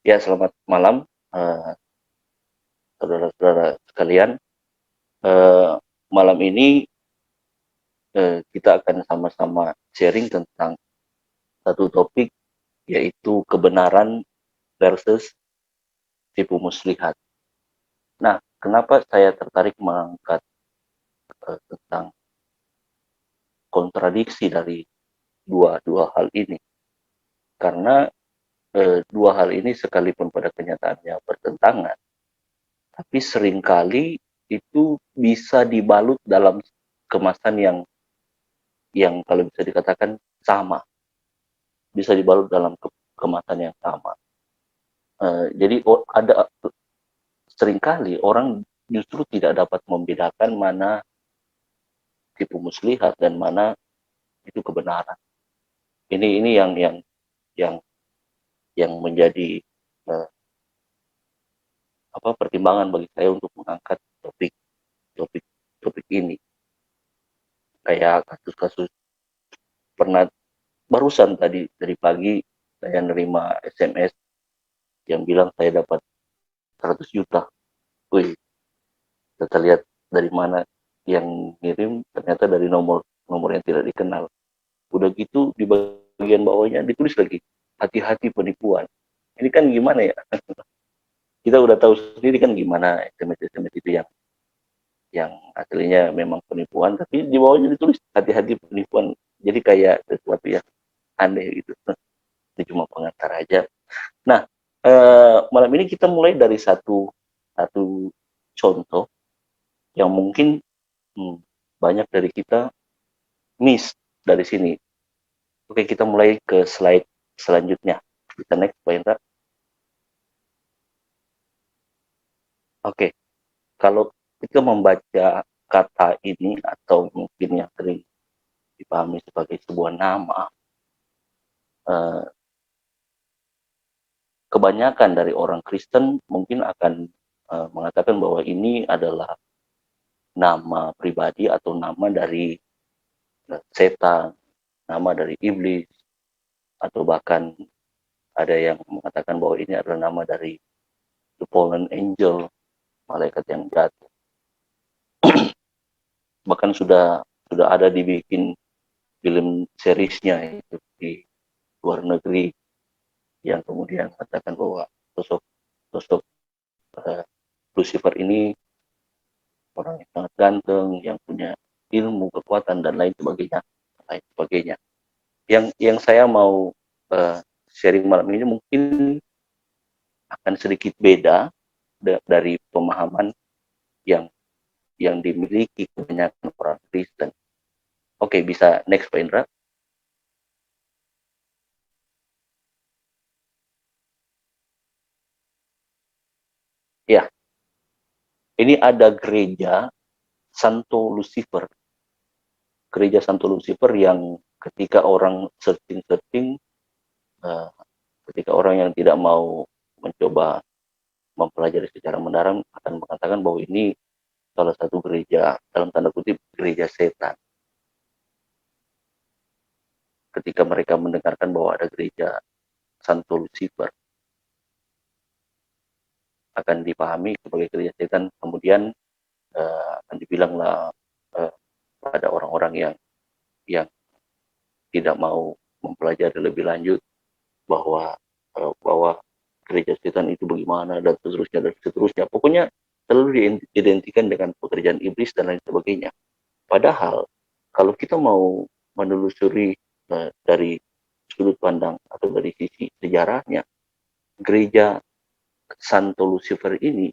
Ya, selamat malam, eee, saudara-saudara sekalian. Eee, Malam ini, kita akan sama-sama sharing tentang satu topik, yaitu kebenaran versus tipu muslihat. Nah, kenapa saya tertarik mengangkat, tentang kontradiksi dari dua dua hal ini? Karena, dua hal ini sekalipun pada kenyataannya bertentangan, tapi seringkali itu bisa dibalut dalam kemasan yang kalau bisa dikatakan sama, bisa dibalut dalam kemasan yang sama. Jadi ada seringkali orang justru tidak dapat membedakan mana tipu muslihat dan mana itu kebenaran. Ini yang yang menjadi uh, pertimbangan bagi saya untuk mengangkat topik topik topik ini. Kayak kasus-kasus pernah barusan dari pagi saya nerima SMS yang bilang saya dapat 100 juta. Wih, kita lihat dari mana yang ngirim, ternyata dari nomor nomor yang tidak dikenal. Udah gitu di bagian bawahnya ditulis lagi, hati-hati penipuan. Ini kan gimana ya? Kita udah tahu sendiri kan gimana SMS-SMS itu yang aslinya memang penipuan, tapi di bawahnya ditulis hati-hati penipuan. Jadi kayak sesuatu yang aneh gitu. Ini cuma pengantar aja. Nah, malam ini kita mulai dari satu satu contoh yang mungkin banyak dari kita miss dari sini. Oke, kita mulai ke slide selanjutnya. Kita next, Pak Indra. Oke, kalau kita membaca kata ini atau mungkin yang sering dipahami sebagai sebuah nama, eh, kebanyakan dari orang Kristen mungkin akan mengatakan bahwa ini adalah nama pribadi atau nama dari setan, nama dari iblis, atau bahkan ada yang mengatakan bahwa ini adalah nama dari the fallen angel, malaikat yang jatuh. Bahkan sudah ada dibikin film seriesnya itu di luar negeri yang kemudian katakan bahwa sosok sosok uh, Lucifer ini orang yang sangat ganteng, yang punya ilmu, kekuatan dan lain sebagainya. Yang saya mau sharing malam ini mungkin akan sedikit beda dari pemahaman yang yang dimiliki kebanyakan orang Kristen. Oke, bisa next Pak Indra. Ya, ini ada gereja Santo Lucifer. Gereja Santo Lucifer yang ketika orang searching-searching, uh, ketika orang yang tidak mau mencoba mempelajari secara mendalam akan mengatakan bahwa ini salah satu gereja, dalam tanda kutip, gereja setan. Ketika mereka mendengarkan bahwa ada gereja Santo Lucifer, akan dipahami sebagai gereja setan, kemudian akan dibilanglah uh, pada orang-orang yang tidak mau mempelajari lebih lanjut bahwa bahwa gereja setan itu bagaimana dan seterusnya. Pokoknya selalu diidentikan dengan pekerjaan iblis dan lain sebagainya. Padahal kalau kita mau menelusuri dari sudut pandang atau dari sisi sejarahnya, gereja Santo Lucifer ini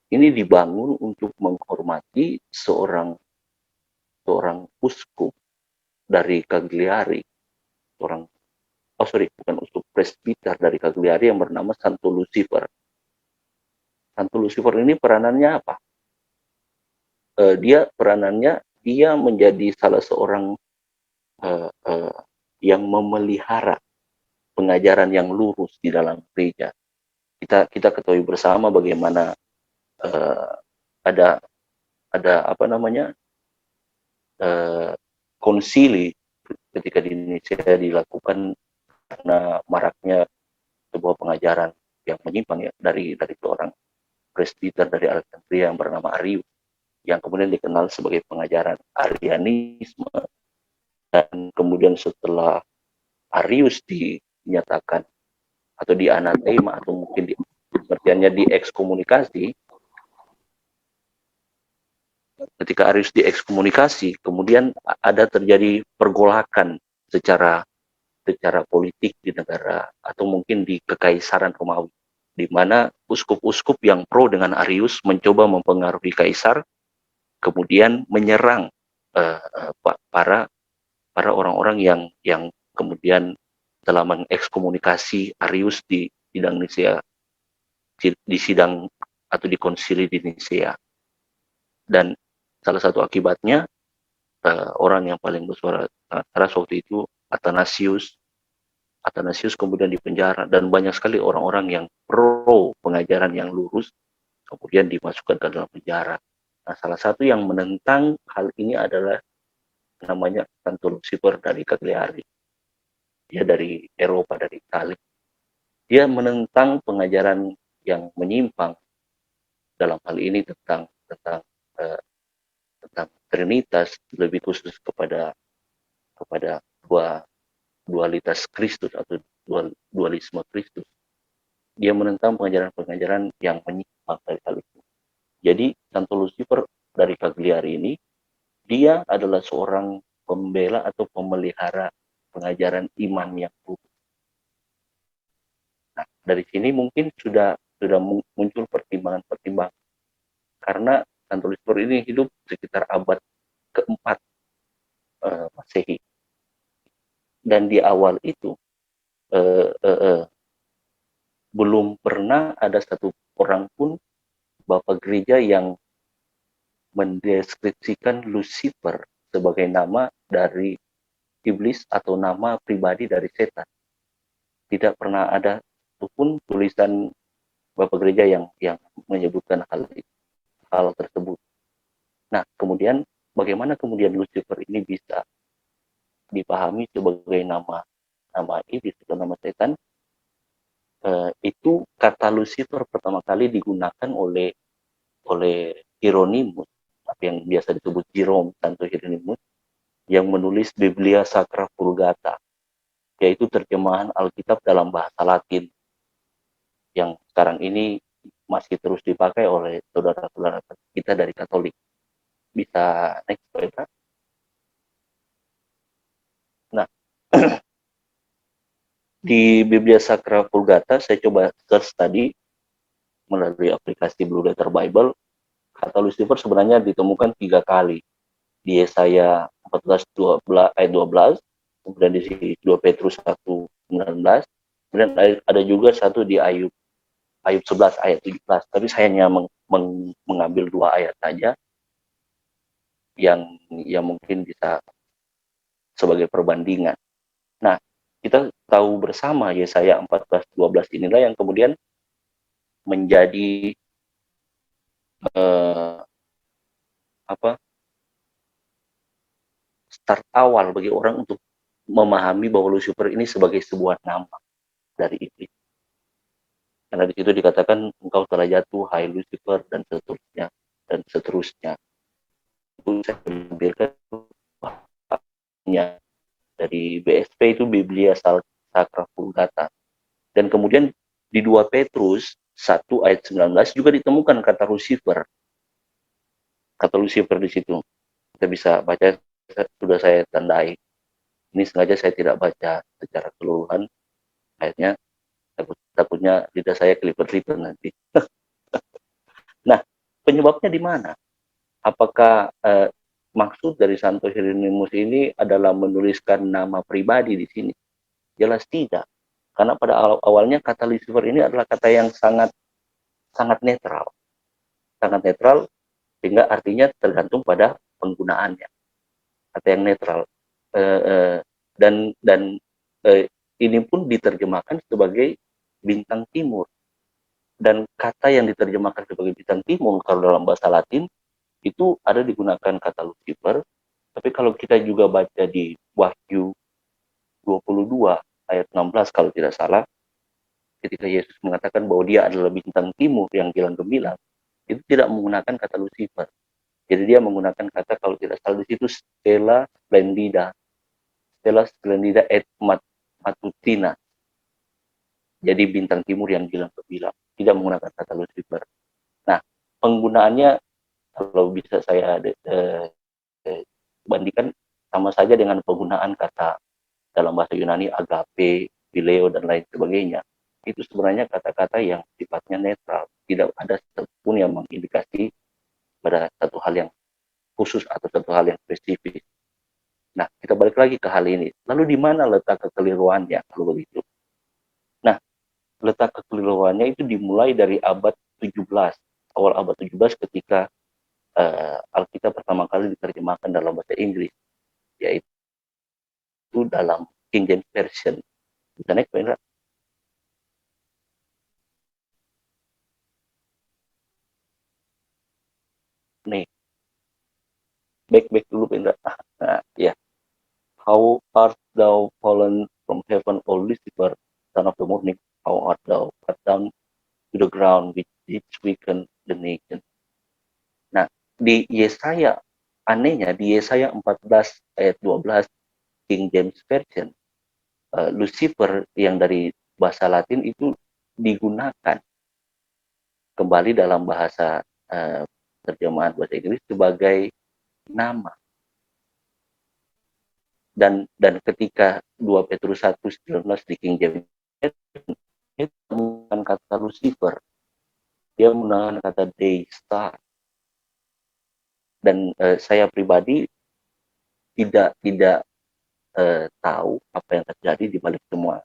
dibangun untuk menghormati seorang seorang uskup dari Cagliari, seorang bukan uskup, presbiter dari Cagliari yang bernama Santo Lucifer. Santo Lucifer ini peranannya apa? Dia menjadi salah seorang uh, uh, yang memelihara pengajaran yang lurus di dalam gereja. Kita ketahui bersama bagaimana uh, ada ada apa namanya uh, konsili ketika di Indonesia dilakukan karena maraknya sebuah pengajaran yang menyimpang ya dari seorang presbiter dari Alexandria yang bernama Arius, yang kemudian dikenal sebagai pengajaran Arianisme. Dan kemudian setelah Arius dinyatakan atau dianatema atau mungkin pengertiannya diekskomunikasi, ketika Arius diekskomunikasi, kemudian ada terjadi pergolakan secara politik di negara atau mungkin di kekaisaran Romawi, di mana uskup-uskup yang pro dengan Arius mencoba mempengaruhi kaisar, kemudian menyerang para orang-orang yang kemudian telah mengekskomunikasi Arius di sidang Nisea, di sidang atau di konsili di Nisea. Dan salah satu akibatnya orang yang paling bersuara keras waktu itu Athanasius kemudian dipenjara, dan banyak sekali orang-orang yang pro pengajaran yang lurus kemudian dimasukkan ke dalam penjara. Nah, salah satu yang menentang hal ini adalah namanya Santo Lucifer dari Cagliari. Dia dari Eropa, dari Italia. Dia menentang pengajaran yang menyimpang dalam hal ini tentang Trinitas, lebih khusus kepada dualitas Kristus atau dualisme Kristus. Dia menentang pengajaran-pengajaran yang menyimpang dari hal itu. Jadi Santo Lucifer dari Cagliari ini, dia adalah seorang pembela atau pemelihara pengajaran iman yang lurus. Nah, dari sini mungkin sudah muncul pertimbangan-pertimbangan, karena Santo Lucifer ini hidup sekitar abad keempat Masehi, dan di awal itu belum pernah ada satu orang pun bapak gereja yang mendeskripsikan Lucifer sebagai nama dari iblis atau nama pribadi dari setan. Tidak pernah ada pun tulisan bapak gereja yang menyebutkan hal tersebut. Nah, kemudian bagaimana kemudian Lucifer ini bisa dipahami sebagai nama iblis atau nama setan? Itu kata Lucifer pertama kali digunakan oleh Hieronymus, yang biasa disebut Jerome, Santo Hieronymus, yang menulis Biblia Sacra Vulgata, yaitu terjemahan Alkitab dalam bahasa Latin yang sekarang ini masih terus dipakai oleh saudara-saudara kita dari Katolik. Bisa next slide. Nah, di Biblia Sacra Vulgata saya coba search tadi melalui aplikasi Blue Letter Bible. Kata Lucifer sebenarnya ditemukan 3 kali. Di Yesaya 14 ayat 12, kemudian di 2 Petrus 1:19, kemudian ada juga satu di Ayub 11 ayat 17. Tapi saya hanya mengambil 2 ayat saja yang mungkin bisa sebagai perbandingan. Nah, kita tahu bersama Yesaya 14:12 inilah yang kemudian menjadi start awal bagi orang untuk memahami bahwa Lucifer ini sebagai sebuah nama dari iblis. Karena di situ dikatakan engkau telah jatuh, hai Lucifer, dan seterusnya. Itu saya ambilkan dari BSP, itu Biblia Sacra Vulgata. Dan kemudian di 2 Petrus 1 ayat 19 juga ditemukan kata Lucifer. Kata Lucifer di situ. Kita bisa baca, sudah saya tandai. Ini sengaja saya tidak baca secara keseluruhan ayatnya, takutnya lidah saya kelipet-lipet nanti. Nah, penyebabnya di mana? Apakah maksud dari Santo Hieronymus ini adalah menuliskan nama pribadi di sini? Jelas tidak. Karena pada awalnya kata Lucifer ini adalah kata yang sangat netral. Sangat netral, sehingga artinya tergantung pada penggunaannya. Kata yang netral. Dan ini pun diterjemahkan sebagai bintang timur. Dan kata yang diterjemahkan sebagai bintang timur kalau dalam bahasa Latin itu ada digunakan kata Lucifer. Tapi kalau kita juga baca di Wahyu 22 ayat 16 kalau tidak salah, ketika Yesus mengatakan bahwa dia adalah bintang timur yang gilang gemilang, itu tidak menggunakan kata Lucifer. Jadi dia menggunakan kata, kalau tidak salah di situ, Stella Splendida et Matutina. Jadi bintang timur yang gilang gemilang, tidak menggunakan kata Lucifer. Nah, penggunaannya kalau bisa saya bandingkan sama saja dengan penggunaan kata dalam bahasa Yunani agape, phileo, dan lain sebagainya. Itu sebenarnya kata-kata yang sifatnya netral, tidak ada satupun yang mengindikasi pada satu hal yang khusus atau satu hal yang spesifik. Nah, kita balik lagi ke hal ini. Lalu di mana letak kekeliruannya kalau begitu? Nah, letak kekeliruannya itu dimulai dari abad 17, awal abad 17 ketika Alkitab pertama kali diterjemahkan dalam bahasa Inggris, yaitu dalam King James Version. Bisa naik, Pak Indra? Nih, back dulu, Pak Indra. Nah, ya. How art thou fallen from heaven, O Lucifer, son of the morning? How art thou cut down to the ground, which didst weaken the nation? Nah, di Yesaya, anehnya di Yesaya 14 ayat 12 King James Version, Lucifer yang dari bahasa Latin itu digunakan kembali dalam bahasa terjemahan bahasa Inggris sebagai nama. Dan ketika 2 Petrus 1:19 di King James itu menggunakan kata Lucifer, dia menggunakan kata day star. Dan saya pribadi tidak tahu apa yang terjadi di balik semua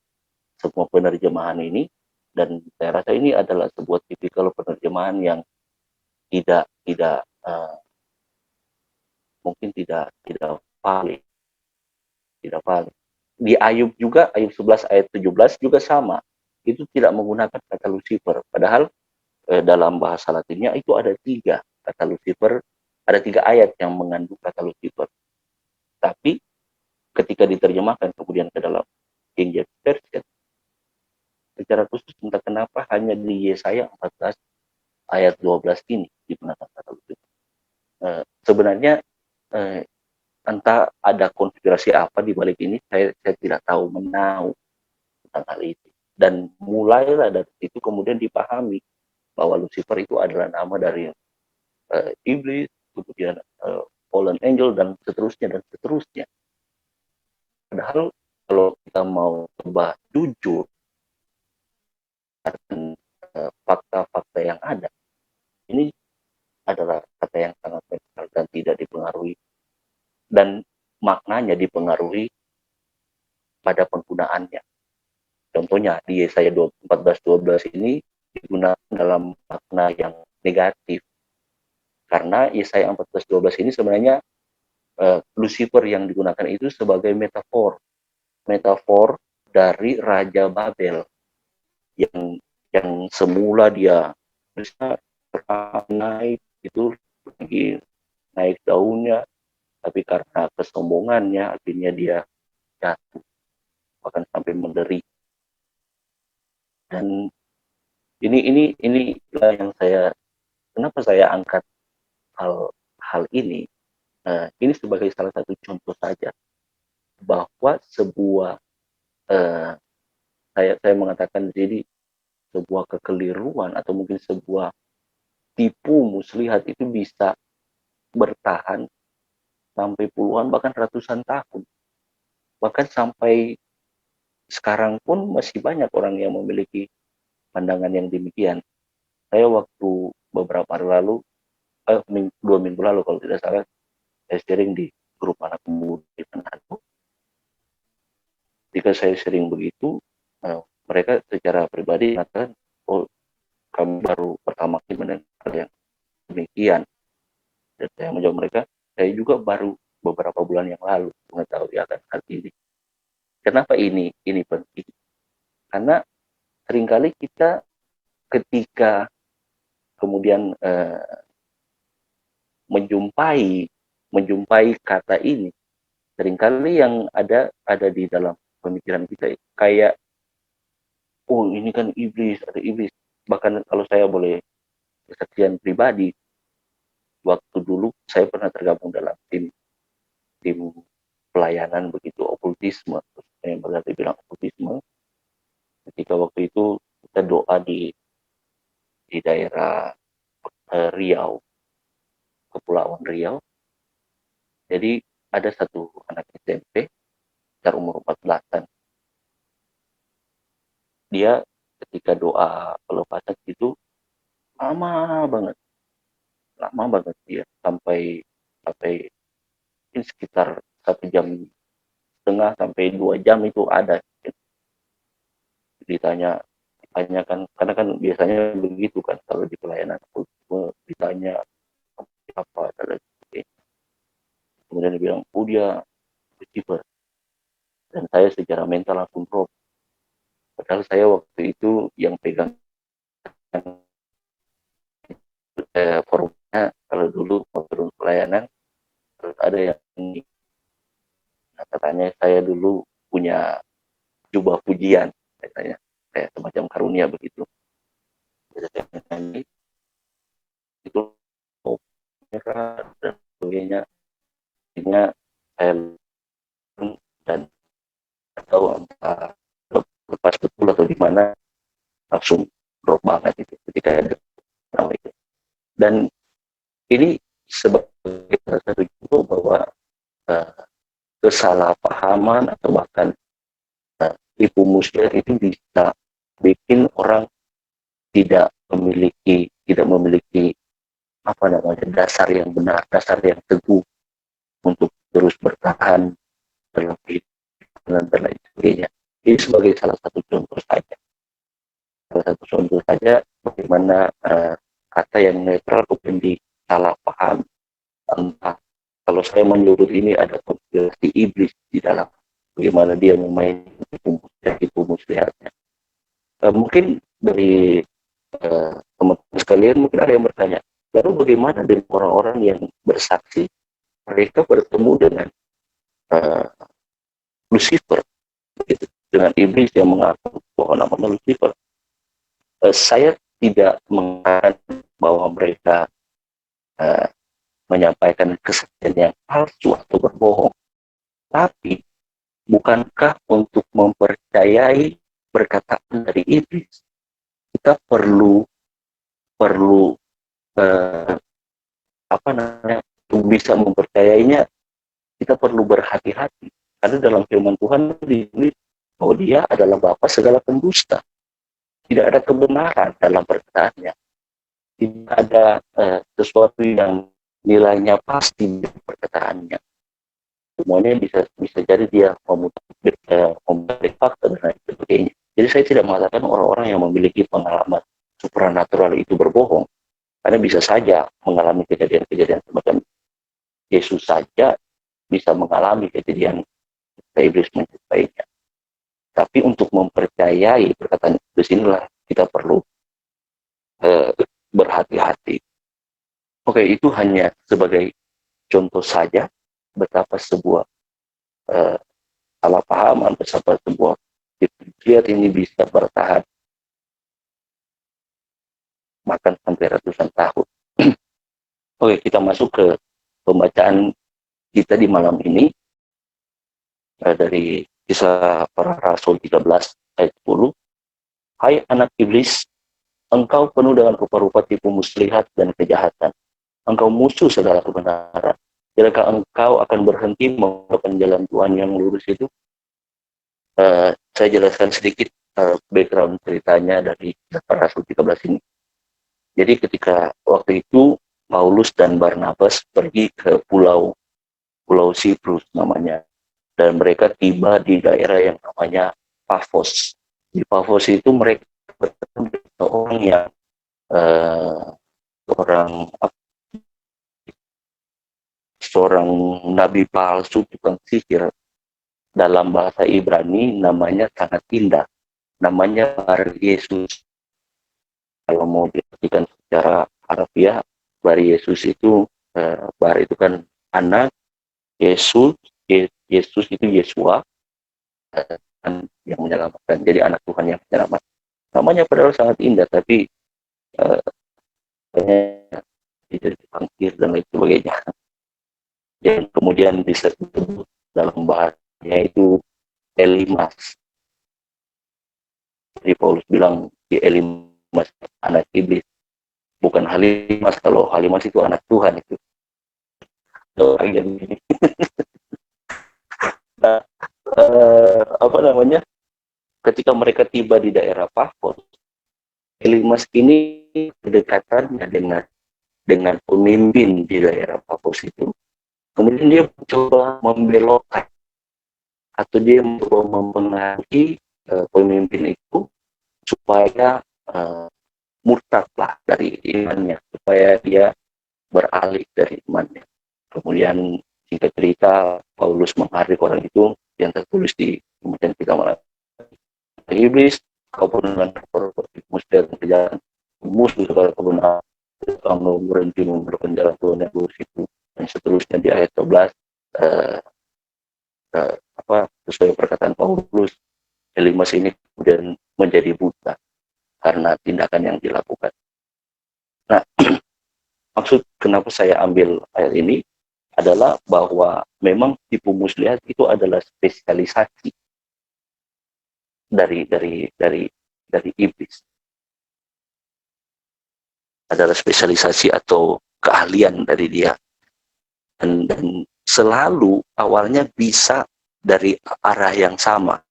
penerjemahan ini, dan saya rasa ini adalah sebuah tipikal penerjemahan yang tidak mungkin tidak valid, tidak valid. Di Ayub juga, Ayub 11 ayat 17 juga sama, itu tidak menggunakan kata Lucifer, padahal dalam bahasa Latinnya itu ada 3 kata Lucifer, ada 3 ayat yang mengandung kata Lucifer. Tapi ketika diterjemahkan kemudian ke dalam King James Version, secara khusus entah kenapa hanya di Yesaya 14 ayat 12 ini digunakan kata Lucifer. Sebenarnya entah ada konspirasi apa di balik ini, saya tidak tahu menahu tentang hal itu. Dan mulailah dari situ kemudian dipahami bahwa Lucifer itu adalah nama dari iblis, kemudian fallen angel, dan seterusnya. Padahal kalau kita mau coba jujur dan fakta-fakta yang ada, ini adalah kata yang sangat netral dan tidak dipengaruhi, dan maknanya dipengaruhi pada penggunaannya. Contohnya di Yesaya 14:12 ini digunakan dalam makna yang negatif, karena Yesaya 14:12 ini sebenarnya Lucifer yang digunakan itu sebagai metafor dari Raja Babel yang semula dia bisa naik, itu lagi naik daunnya, tapi karena kesombongannya akhirnya dia jatuh, bahkan sampai menderita. Dan ini yang kenapa saya angkat hal ini. Ini sebagai salah satu contoh saja bahwa sebuah saya mengatakan jadi sebuah kekeliruan atau mungkin sebuah tipu muslihat itu bisa bertahan sampai puluhan bahkan ratusan tahun, bahkan sampai sekarang pun masih banyak orang yang memiliki pandangan yang demikian. Saya waktu beberapa hari lalu, 2 minggu lalu kalau tidak salah, saya sharing di grup anak muda di Manado. Jika saya sharing begitu, mereka secara pribadi mengatakan, oh, kami baru pertama kali mendengar hal yang demikian. Dan saya menjawab mereka, saya juga baru beberapa bulan yang lalu mengetahui akan hal ini. Kenapa ini penting? Karena seringkali kita ketika kemudian menjumpai kata ini, seringkali yang ada di dalam pemikiran kita kayak oh ini kan iblis, ada iblis. Bahkan kalau saya boleh kesaksian pribadi, waktu dulu saya pernah tergabung dalam tim tim pelayanan begitu okultisme, yang berarti bilang okultisme. Ketika waktu itu kita doa di daerah Riau, Kepulauan Riau. Jadi ada satu anak SMP, sekitar umur 14-an. Dia ketika doa pelepasan itu lama banget, lama banget dia sampai sampai mungkin sekitar 1,5 jam sampai 2 jam itu ada. Ditanya ditanyakan karena kan biasanya begitu kan kalau di pelayanan ditanya apa dan lain sebagainya. Kemudian dia bilang, oh dia receiver. Dan saya secara mental langsung drop. Padahal saya waktu itu yang pegang forumnya, kalau dulu forum pelayanan terus ada yang ini. Nah, katanya saya dulu punya jubah pujian, katanya kayak semacam karunia begitu. Jadi saya itu merah dan sebagainya. Akhirnya saya dan tahu entah lepas betul atau di mana langsung drop banget itu ketika ada nama itu. Dan ini sebagai salah satu contoh bahwa uh, kesalahpahaman atau bahkan tipu muslihat itu bisa bikin orang tidak memiliki apa namanya dasar yang benar, dasar yang teguh untuk terus bertahan dalam kehidupan dan lain sebagainya. Ini sebagai salah satu contoh saja. Salah satu contoh saja bagaimana kata yang netral kemudian disalah paham. Entah kalau saya menyebut ini ada konspirasi iblis di dalam bagaimana dia memainkan tipu muslihatnya. Mungkin dari teman-teman sekalian mungkin ada yang bertanya, lalu bagaimana dengan orang-orang yang bersaksi mereka bertemu dengan uh, Lucifer, gitu, dengan iblis yang mengaku bahwa namanya Lucifer. Saya tidak mengatakan bahwa mereka uh, menyampaikan kesaksian yang palsu atau berbohong, tapi bukankah untuk mempercayai perkataan dari iblis kita perlu perlu uh, apa namanya untuk bisa mempercayainya kita perlu berhati-hati karena dalam firman Tuhan ditulis bahwa dia adalah bapa segala pendusta, tidak ada kebenaran dalam perkataannya, tidak ada sesuatu yang nilainya pasti di perkataannya, semuanya bisa bisa jadi dia memutar fakta dan lain sebagainya. Jadi saya tidak mengatakan orang-orang yang memiliki pengalaman supranatural itu berbohong, karena bisa saja mengalami kejadian-kejadian semacam Yesus saja bisa mengalami kejadian iblis menyertainya. Tapi untuk mempercayai perkataan iblis inilah kita perlu berhati-hati. Oke, itu hanya sebagai contoh saja betapa sebuah salah paham atau sebuah lihat ini bisa bertahan makan sampai ratusan tahun. Oke, kita masuk ke pembacaan kita di malam ini dari Kisah Para Rasul 13 ayat 10. Hai anak iblis, engkau penuh dengan rupa-rupa tipu muslihat dan kejahatan. Engkau musuh segala kebenaran. Jika engkau akan berhenti melakukan jalan Tuhan yang lurus itu, saya jelaskan sedikit background ceritanya dari Para Rasul 13 ini. Jadi ketika waktu itu Paulus dan Barnabas pergi ke pulau Siprus namanya, dan mereka tiba di daerah yang namanya Pafos. Di Pafos itu mereka bertemu seorang yang seorang nabi palsu tukang sihir, dalam bahasa Ibrani namanya sangat indah, namanya Bar Yesus. Kalau mau diartikan secara harfiah, Bar Yesus itu Bar itu kan anak, Yesus Yesus itu Yesua, yang menyelamatkan, jadi anak Tuhan yang menyelamatkan. namanya padahal sangat indah, tapi katanya tidak dipangkir dan lain sebagainya. Yang kemudian disebut dalam bahasanya itu Elimas. Jadi Paulus bilang di Elimas anak iblis, bukan Halimas. Kalau Halimas itu anak Tuhan itu. Nah, apa namanya? Ketika mereka tiba di daerah Pafos, Elimas ini kedekatannya dengan pemimpin di daerah Pafos itu, kemudian dia mencoba membelokkan atau dia mencoba mempengaruhi pemimpin itu supaya murtadlah dari imannya, supaya dia beralih dari imannya. Kemudian singkat cerita, Paulus mengharik orang itu yang tertulis di kemudian kita malah iblis, kau pun dengan musik dan kejalan musuh segala kebenaran, kamu berhenti memberikan jalan Tuhan yang lurus itu, dan seterusnya di ayat 12 sesuai perkataan Paulus, Elimas ini kemudian menjadi buta karena tindakan yang dilakukan. Nah, maksud kenapa saya ambil ayat ini adalah bahwa memang tipu muslihat itu adalah spesialisasi dari iblis. Adalah spesialisasi atau keahlian dari dia. Dan selalu awalnya bisa dari arah yang sama.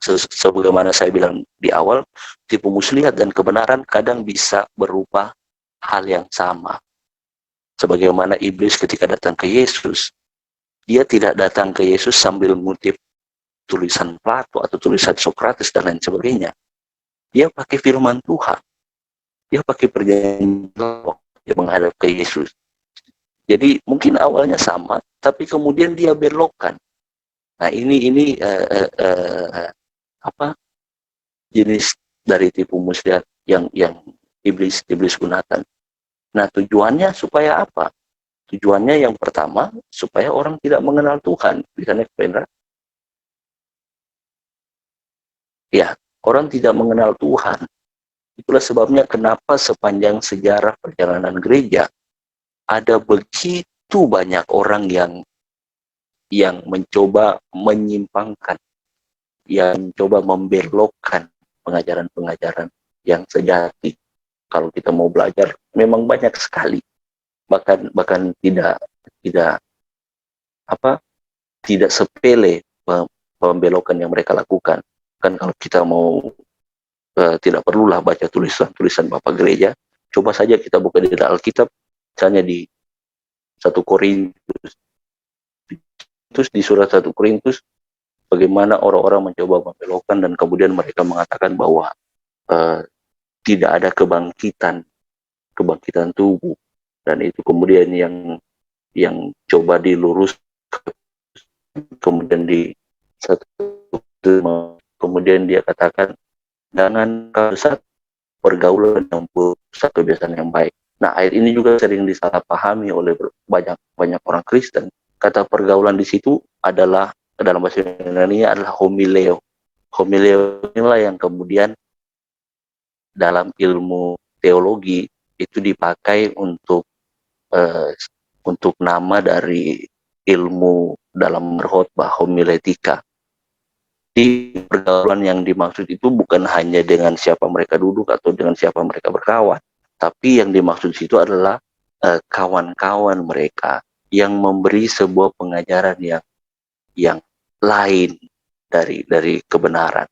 Sebagaimana saya bilang di awal, tipu muslihat dan kebenaran kadang bisa berupa hal yang sama. Sebagaimana iblis ketika datang ke Yesus, dia tidak datang ke Yesus sambil mengutip tulisan Plato atau tulisan Sokrates dan lain sebagainya. Dia pakai firman Tuhan. Dia pakai perjanjian dia menghadap ke Yesus. Jadi mungkin awalnya sama, tapi kemudian dia belokkan. Nah ini jenis dari tipu muslihat yang iblis gunakan. Nah tujuannya supaya apa? Tujuannya yang pertama supaya orang tidak mengenal Tuhan. Bisa naik Pendra? Ya, orang tidak mengenal Tuhan. Itulah sebabnya kenapa sepanjang sejarah perjalanan gereja ada begitu banyak orang yang mencoba menyimpangkan, yang mencoba membelokkan pengajaran-pengajaran yang sejati. Kalau kita mau belajar, memang banyak sekali. Bahkan tidak sepele pembelokan yang mereka lakukan. Kan kalau kita mau tidak perlulah baca tulisan-tulisan Bapak Gereja, coba saja kita buka di Alkitab, misalnya di 1 Korintus, terus di surat 1 Korintus, bagaimana orang-orang mencoba membelokkan dan kemudian mereka mengatakan bahwa tidak ada kebangkitan tubuh, dan itu kemudian yang coba dilurus, kemudian di kemudian dia katakan jangan kasat pergaulan yang pusat kebiasaan yang baik. Nah, ayat ini juga sering disalahpahami oleh banyak orang Kristen. Kata pergaulan di situ adalah dalam bahasa Yunani adalah homileo. Homileo inilah yang kemudian dalam ilmu teologi itu dipakai untuk nama dari ilmu dalam berkhotbah, homiletika. Di pergaulan yang dimaksud itu bukan hanya dengan siapa mereka duduk atau dengan siapa mereka berkawan, tapi yang dimaksud itu adalah kawan-kawan mereka yang memberi sebuah pengajaran yang lain dari kebenaran.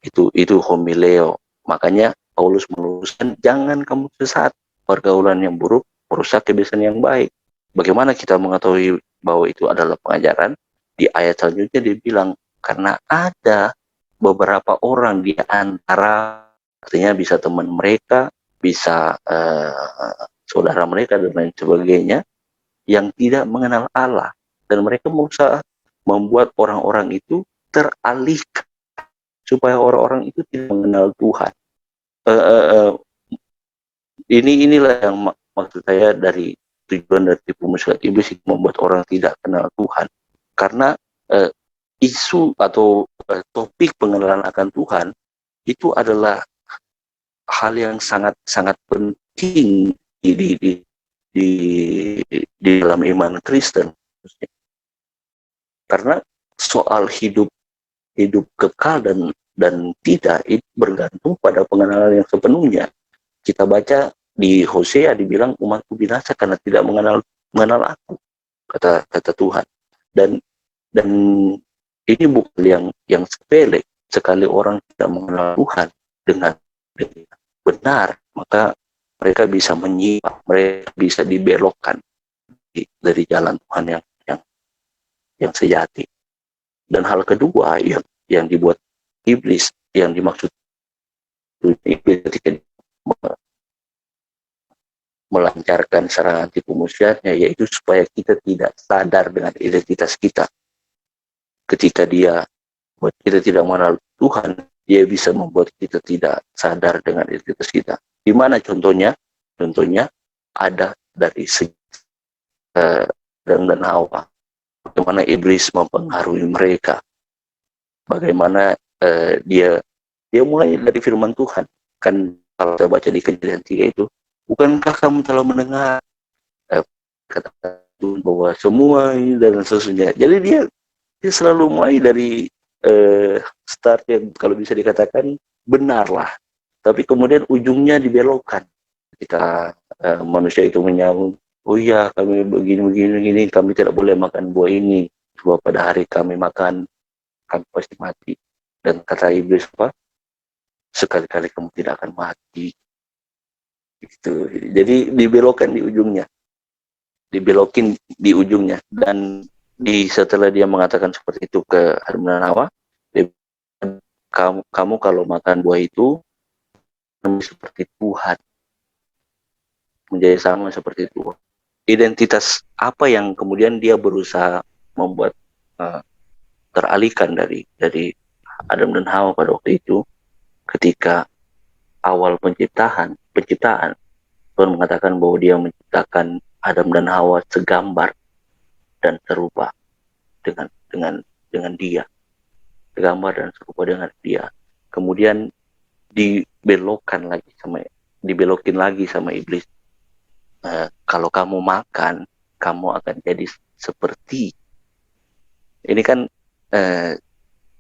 Itu homileo. Makanya Paulus meluruskan, jangan kamu sesat, pergaulan yang buruk merusak kebiasaan yang baik. Bagaimana kita mengetahui bahwa itu adalah pengajaran? Di ayat selanjutnya dia bilang, karena ada beberapa orang di antara, artinya bisa teman mereka, bisa saudara mereka dan lain sebagainya, yang tidak mengenal Allah, dan mereka berusaha membuat orang-orang itu teralihkan supaya orang-orang itu tidak mengenal Tuhan. Inilah yang maksud saya dari tujuan dari tipu muslihat iblis itu, membuat orang tidak kenal Tuhan. Karena isu atau topik pengenalan akan Tuhan itu adalah hal yang sangat sangat penting di, di dalam iman Kristen, karena soal hidup hidup kekal dan tidak itu bergantung pada pengenalan yang sepenuhnya. Kita baca di Hosea dibilang umatku binasa karena tidak mengenal aku, kata kata Tuhan. Dan ini bukan yang sepele. Sekali orang tidak mengenal Tuhan dengan benar, maka mereka bisa menyimpang, mereka bisa dibelokkan dari jalan Tuhan yang sejati. Dan hal kedua yang dibuat iblis, yang dimaksud iblis ketika melancarkan serangan tipu muslihatnya, yaitu supaya kita tidak sadar dengan identitas kita. Ketika dia buat kita tidak mengenal Tuhan, dia bisa membuat kita tidak sadar dengan identitas kita. Di mana contohnya? Contohnya ada dari segi Adam dan Hawa. Bagaimana iblis mempengaruhi mereka. Bagaimana dia mulai dari firman Tuhan. Kan kalau saya baca di Kejadian 3 itu, bukankah kamu telah mendengar kata Tuhan bahwa semua ini dan seterusnya. Jadi dia selalu mulai dari start yang kalau bisa dikatakan benar lah, tapi kemudian ujungnya dibelokkan ketika manusia itu menyambut, oh iya kami begini, kami tidak boleh makan buah ini, sebab pada hari kami makan kami pasti mati. Dan kata iblis apa? Sekali-kali kamu tidak akan mati. Gitu. Jadi dibelokin di ujungnya. Dan setelah dia mengatakan seperti itu ke Adam dan Hawa, kamu kalau makan buah itu seperti Tuhan, menjadi sama seperti Tuhan. Identitas apa yang kemudian dia berusaha membuat teralihkan dari Adam dan Hawa pada waktu itu, ketika awal penciptaan Tuhan mengatakan bahwa dia menciptakan Adam dan Hawa segambar dan serupa dengan dia, segambar dan serupa dengan dia. Kemudian dibelokin lagi sama iblis. Kalau kamu makan, kamu akan jadi seperti. Ini kan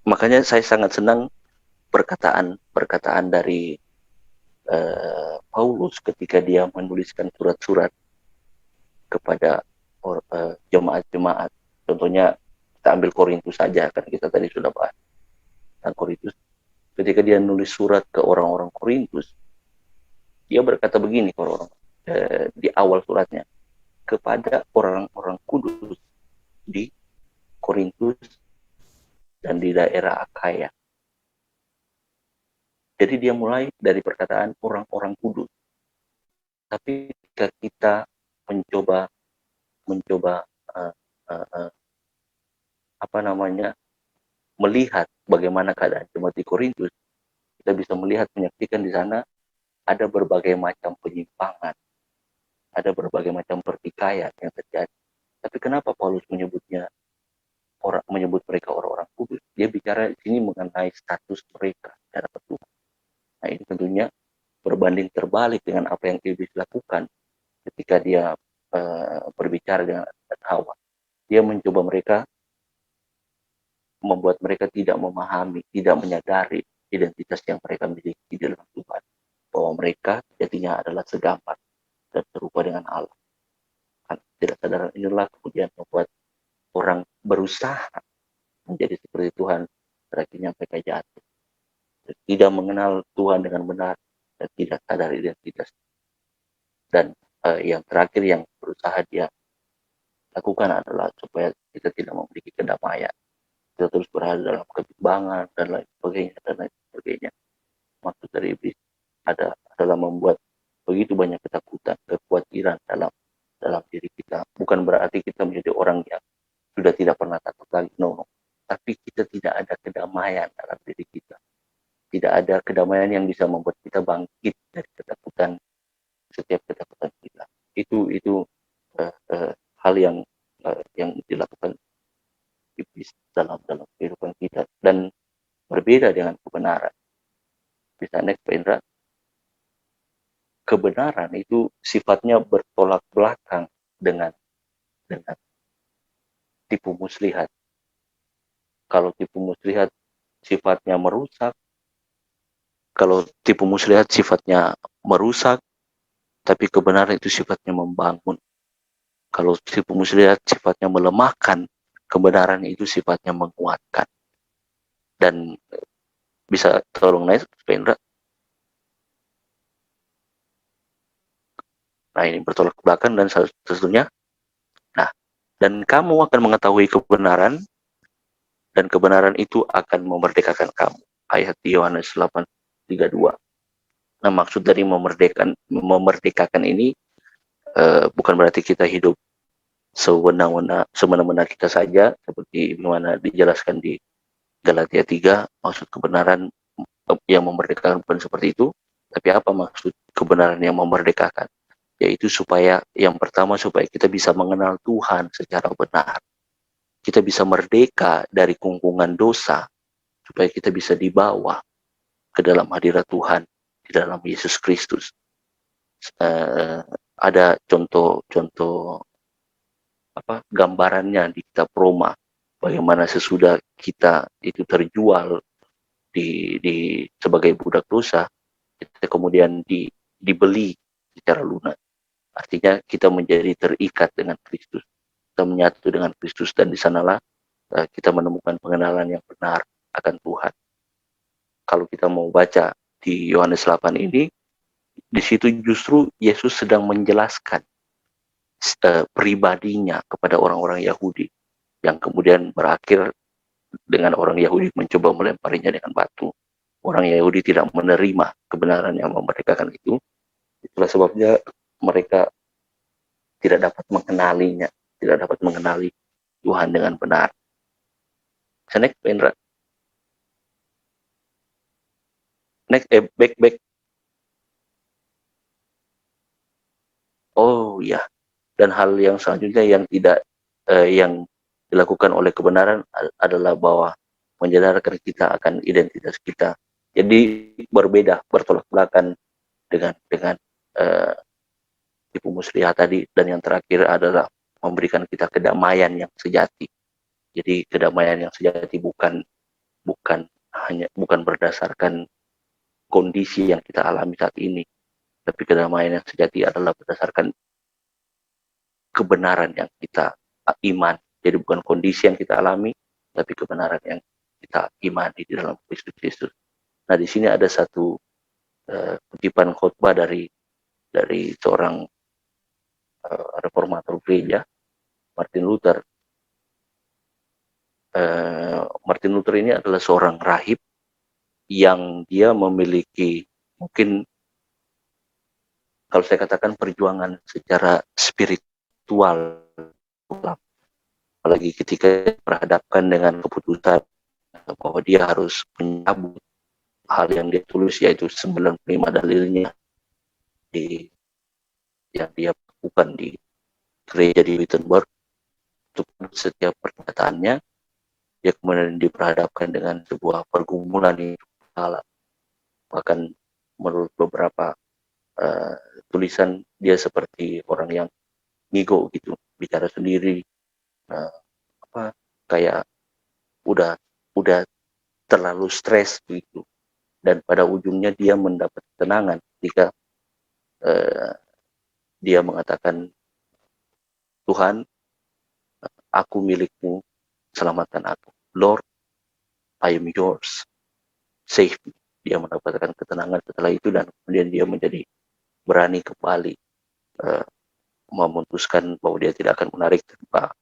makanya saya sangat senang perkataan dari Paulus ketika dia menuliskan surat-surat kepada jemaat-jemaat. Contohnya kita ambil Korintus saja, kan kita tadi sudah bahas tentang Korintus. Ketika dia nulis surat ke orang-orang Korintus, dia berkata begini di awal suratnya, kepada orang-orang kudus di Korintus dan di daerah Akaya. Jadi dia mulai dari perkataan orang-orang kudus. Tapi ketika kita mencoba melihat bagaimana keadaan jemaat di Korintus, kita bisa menyaksikan di sana ada berbagai macam penyimpangan, ada berbagai macam pertikaian yang terjadi. Tapi kenapa Paulus menyebut mereka orang-orang kudus? Dia bicara di sini mengenai status mereka secara Tuhan. Nah, ini tentunya berbanding terbalik dengan apa yang iblis lakukan ketika dia berbicara dengan Hawa. Dia membuat mereka tidak memahami, tidak menyadari identitas yang mereka miliki di dalam Tuhan, bahwa mereka jadinya adalah segambar dan serupa dengan Allah. Tidak sadar inilah kemudian membuat orang berusaha menjadi seperti Tuhan, akhirnya mereka jatuh, tidak mengenal Tuhan dengan benar dan tidak sadar identitas. Dan yang terakhir yang berusaha dia lakukan adalah supaya kita tidak memiliki kedamaian, kita terus berada dalam kebimbangan dan lain sebagainya. Maksud dari iblis adalah membuat begitu banyak ketakutan, kekhawatiran dalam diri kita. Bukan berarti kita menjadi orang yang sudah tidak pernah takut lagi, no. Tapi kita tidak ada kedamaian dalam diri kita. Tidak ada kedamaian yang bisa membuat kita bangkit dari ketakutan, setiap ketakutan kita. Itu hal yang dilakukan iblis dalam kehidupan kita, dan berbeda dengan kebenaran. Bisa next, Pak Indra. kebenaran itu sifatnya bertolak belakang dengan dengan tipu muslihat. Kalau tipu muslihat sifatnya merusak, kalau tipu muslihat sifatnya merusak, tapi kebenaran itu sifatnya membangun. Kalau tipu muslihat sifatnya melemahkan, kebenaran itu sifatnya menguatkan. Dan bisa tolong naik, Pendra. Nah, ini bertolak belakang dan satunya. Nah, dan kamu akan mengetahui kebenaran, dan kebenaran itu akan memerdekakan kamu. Ayat Yohanes 8:32. Nah, maksud dari memerdekakan ini bukan berarti kita hidup semena-mena kita saja, seperti bagaimana dijelaskan di Galatia 3, maksud kebenaran yang memerdekakan bukan seperti itu, tapi apa maksud kebenaran yang memerdekakan? Yaitu supaya, yang pertama, supaya kita bisa mengenal Tuhan secara benar. Kita bisa merdeka dari kungkungan dosa, supaya kita bisa dibawa ke dalam hadirat Tuhan di dalam Yesus Kristus. Ada contoh gambarannya di kitab Roma, bagaimana sesudah kita itu terjual sebagai budak dosa, kita kemudian dibeli secara lunak. Artinya kita menjadi terikat dengan Kristus, kita menyatu dengan Kristus, dan di sanalah kita menemukan pengenalan yang benar akan Tuhan. Kalau kita mau baca di Yohanes 8 ini, di situ justru Yesus sedang menjelaskan pribadinya kepada orang-orang Yahudi, yang kemudian berakhir dengan orang Yahudi mencoba melemparinya dengan batu. Orang Yahudi tidak menerima kebenaran yang memerdekakan itu. Itulah sebabnya mereka tidak dapat mengenalinya, tidak dapat mengenali Tuhan dengan benar. Next, Indra. Next, back. Oh ya, dan hal yang selanjutnya yang tidak yang dilakukan oleh kebenaran adalah bahwa menyadarkan kita akan identitas kita. Jadi berbeda, bertolak belakang dengan tipu muslihat tadi, dan yang terakhir adalah memberikan kita kedamaian yang sejati. Jadi kedamaian yang sejati bukan berdasarkan kondisi yang kita alami saat ini, tapi kedamaian yang sejati adalah berdasarkan kebenaran yang kita iman. Jadi bukan kondisi yang kita alami, tapi kebenaran yang kita imani di dalam Kristus Yesus. Nah, di sini ada satu kutipan khotbah dari seorang reformator gereja, Martin Luther. Martin Luther ini adalah seorang rahib yang dia memiliki, mungkin kalau saya katakan, perjuangan secara spiritual, apalagi ketika berhadapkan dengan keputusan bahwa dia harus menyambut hal yang dia tulis, yaitu 95 dalilnya yang dia lakukan di gereja di Wittenberg. Untuk setiap pernyataannya, dia kemudian diperhadapkan dengan sebuah pergumulan yang salah. Bahkan menurut beberapa tulisan, dia seperti orang yang ngigo gitu, bicara sendiri, kayak udah terlalu stres gitu. Dan pada ujungnya dia mendapat ketenangan ketika dia mengatakan, Tuhan, aku milikmu, selamatkan aku. Lord, I am yours, save me. Dia mendapatkan ketenangan setelah itu, dan kemudian dia menjadi berani kembali memutuskan bahwa dia tidak akan menarik tanpa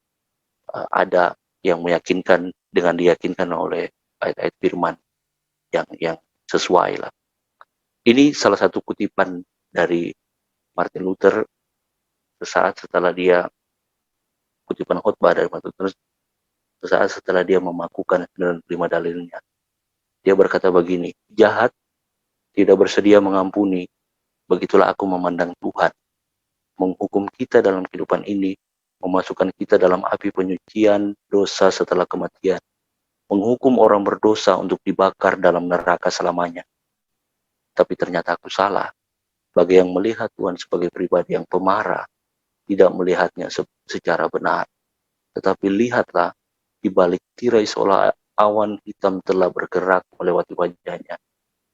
ada yang meyakinkan, dengan diyakinkan oleh ayat-ayat firman yang sesuai lah. Ini salah satu kutipan dari Martin Luther sesaat setelah dia, kutipan khotbah dari Martin Luther sesaat setelah dia memakukan 95 dalilnya. Dia berkata begini, jahat tidak bersedia mengampuni, begitulah aku memandang Tuhan, menghukum kita dalam kehidupan ini, memasukkan kita dalam api penyucian dosa setelah kematian, menghukum orang berdosa untuk dibakar dalam neraka selamanya. Tapi ternyata aku salah. Bagi yang melihat Tuhan sebagai pribadi yang pemarah, tidak melihatnya secara benar. Tetapi lihatlah, di balik tirai seolah awan hitam telah bergerak melewati wajahnya.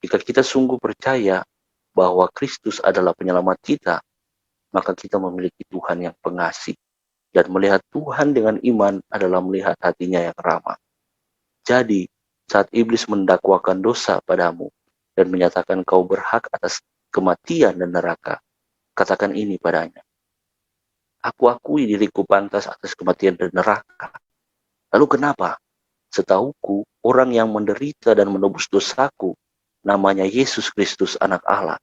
Jika kita sungguh percaya bahwa Kristus adalah penyelamat kita, maka kita memiliki Tuhan yang pengasih. Dan melihat Tuhan dengan iman adalah melihat hatinya yang ramah. Jadi, saat iblis mendakwakan dosa padamu dan menyatakan kau berhak atas kematian dan neraka, katakan ini padanya. Aku akui diriku pantas atas kematian dan neraka. Lalu kenapa? Setahuku, orang yang menderita dan menebus dosaku, namanya Yesus Kristus anak Allah.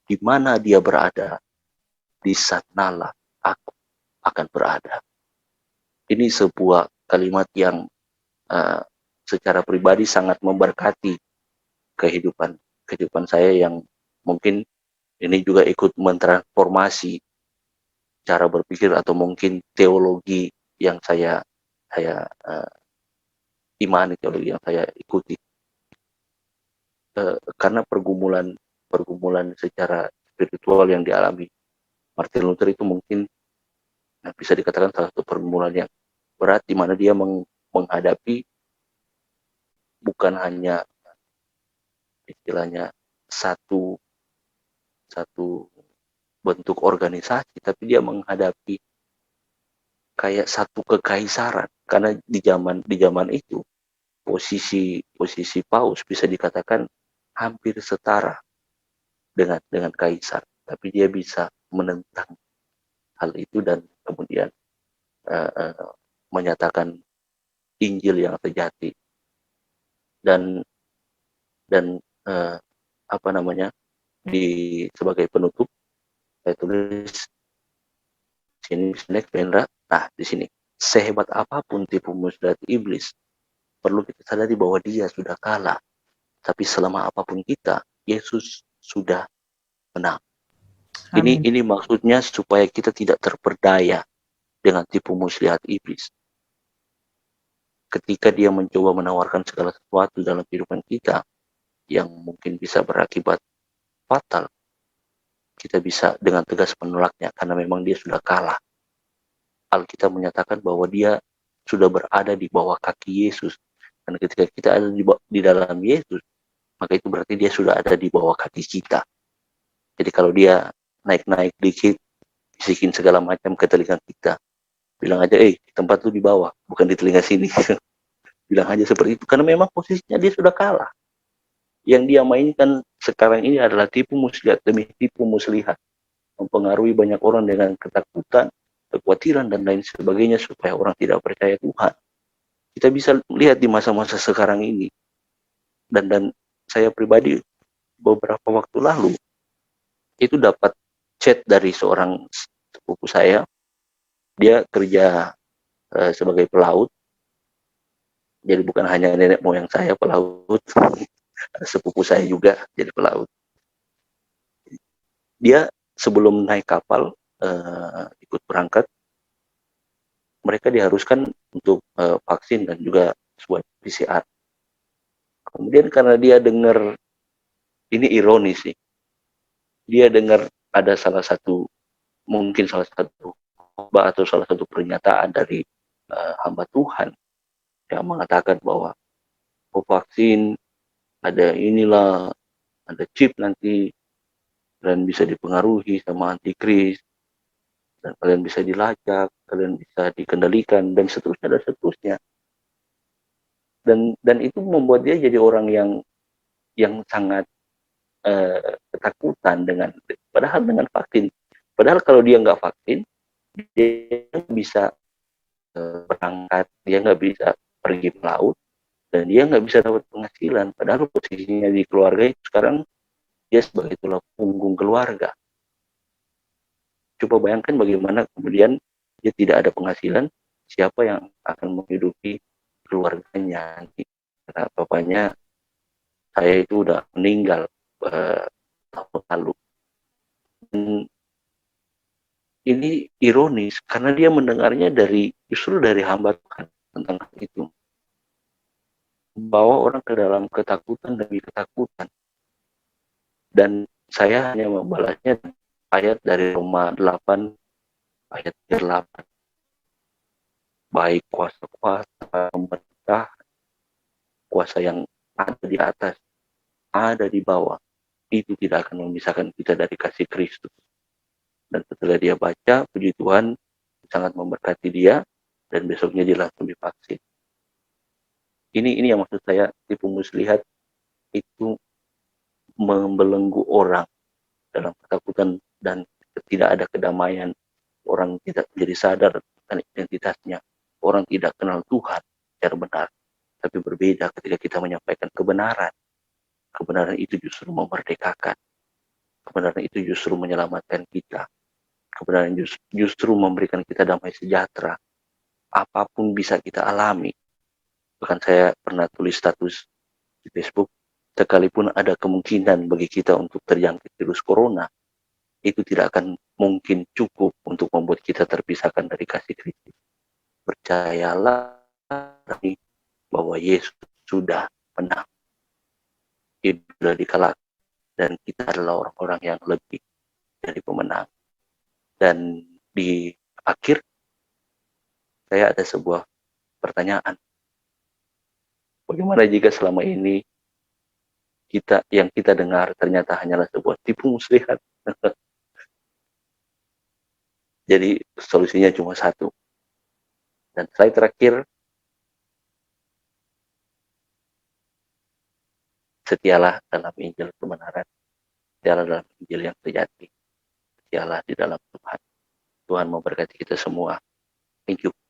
Di mana dia berada, di sanalah aku akan berada. Ini sebuah kalimat yang uh, secara pribadi sangat memberkati kehidupan saya, yang mungkin ini juga ikut mentransformasi cara berpikir atau mungkin teologi yang saya imani, teologi yang saya ikuti. Karena pergumulan secara spiritual yang dialami Martin Luther itu mungkin bisa dikatakan salah satu pergumulan yang berat, di mana dia menghadapi bukan hanya istilahnya satu satu bentuk organisasi, tapi dia menghadapi kayak satu kekaisaran, karena di zaman itu posisi Paus bisa dikatakan hampir setara dengan kaisar, tapi dia bisa menentang hal itu dan kemudian uh, uh, menyatakan Injil yang sejati. Dan uh, apa namanya, sebagai penutup saya tulis sini next Vendra. Nah, di sini, sehebat apapun tipu muslihat iblis, perlu kita sadari bahwa dia sudah kalah. Tapi selama apapun kita, Yesus sudah menang. Amin. Ini maksudnya supaya kita tidak terperdaya dengan tipu muslihat iblis. Ketika dia mencoba menawarkan segala sesuatu dalam kehidupan kita yang mungkin bisa berakibat fatal, kita bisa dengan tegas menolaknya karena memang dia sudah kalah. Alkitab menyatakan bahwa dia sudah berada di bawah kaki Yesus. Dan ketika kita ada di dalam Yesus, maka itu berarti dia sudah ada di bawah kaki kita. Jadi kalau dia naik-naik dikit, bisikin segala macam ke telinga kita, bilang aja, tempat lu di bawah, bukan di telinga sini. Bilang aja seperti itu, karena memang posisinya dia sudah kalah. Yang dia mainkan sekarang ini adalah tipu muslihat demi tipu muslihat, mempengaruhi banyak orang dengan ketakutan, kekhawatiran, dan lain sebagainya, supaya orang tidak percaya Tuhan. Kita bisa lihat di masa-masa sekarang ini, dan saya pribadi beberapa waktu lalu itu dapat chat dari seorang sepupu saya. Dia kerja sebagai pelaut, jadi bukan hanya nenek moyang saya pelaut, ada sepupu saya juga jadi pelaut. Dia sebelum naik kapal ikut berangkat, mereka diharuskan untuk vaksin dan juga swab PCR. Kemudian karena dia dengar, ini ironis sih, dia dengar ada mungkin salah satu khotbah atau salah satu pernyataan dari hamba Tuhan yang mengatakan bahwa vaksin ada inilah, ada chip nanti, kalian bisa dipengaruhi sama antikris, dan kalian bisa dilacak, kalian bisa dikendalikan, dan seterusnya dan seterusnya. Dan itu membuat dia jadi orang yang sangat ketakutan padahal dengan vaksin. Padahal kalau dia nggak vaksin, dia bisa berangkat, dia nggak bisa pergi melaut, dan dia nggak bisa dapat penghasilan. Padahal posisinya di keluarga itu sekarang dia sebagai tulang punggung keluarga. Coba bayangkan bagaimana kemudian dia tidak ada penghasilan, siapa yang akan menghidupi keluarganya nanti. Karena bapaknya saya itu udah meninggal tahun lalu. Dan ini ironis karena dia mendengarnya justru dari hamba Tuhan tentang itu. Bawa orang ke dalam ketakutan demi ketakutan. Dan saya hanya membalasnya ayat dari Roma 8 ayat 8. Baik kuasa-kuasa pemerintah, kuasa yang ada di atas, ada di bawah, itu tidak akan memisahkan kita dari kasih Kristus. Dan setelah dia baca, puji Tuhan sangat memberkati dia, dan besoknya dia langsung divaksin. Ini yang maksud saya, tipu muslihat itu membelenggu orang dalam ketakutan dan tidak ada kedamaian. Orang tidak menjadi sadar tentang identitasnya. Orang tidak kenal Tuhan secara benar. Tapi berbeda ketika kita menyampaikan kebenaran. Kebenaran itu justru memerdekakan. Kebenaran itu justru menyelamatkan kita. Kebenaran justru memberikan kita damai sejahtera. Apapun bisa kita alami. Bahkan saya pernah tulis status di Facebook, sekalipun ada kemungkinan bagi kita untuk terjangkit virus corona, itu tidak akan mungkin cukup untuk membuat kita terpisahkan dari kasih Kristus. Percayalah bahwa Yesus sudah menang. Dia sudah dikalahkan dan kita adalah orang-orang yang lebih dari pemenang. Dan di akhir, saya ada sebuah pertanyaan. Bagaimana jika selama ini yang kita dengar ternyata hanyalah sebuah tipu muslihat? Jadi solusinya cuma satu. Dan slide terakhir, setialah dalam Injil kebenaran, setialah dalam Injil yang sejati, setialah di dalam Tuhan. Tuhan memberkati kita semua. Thank you.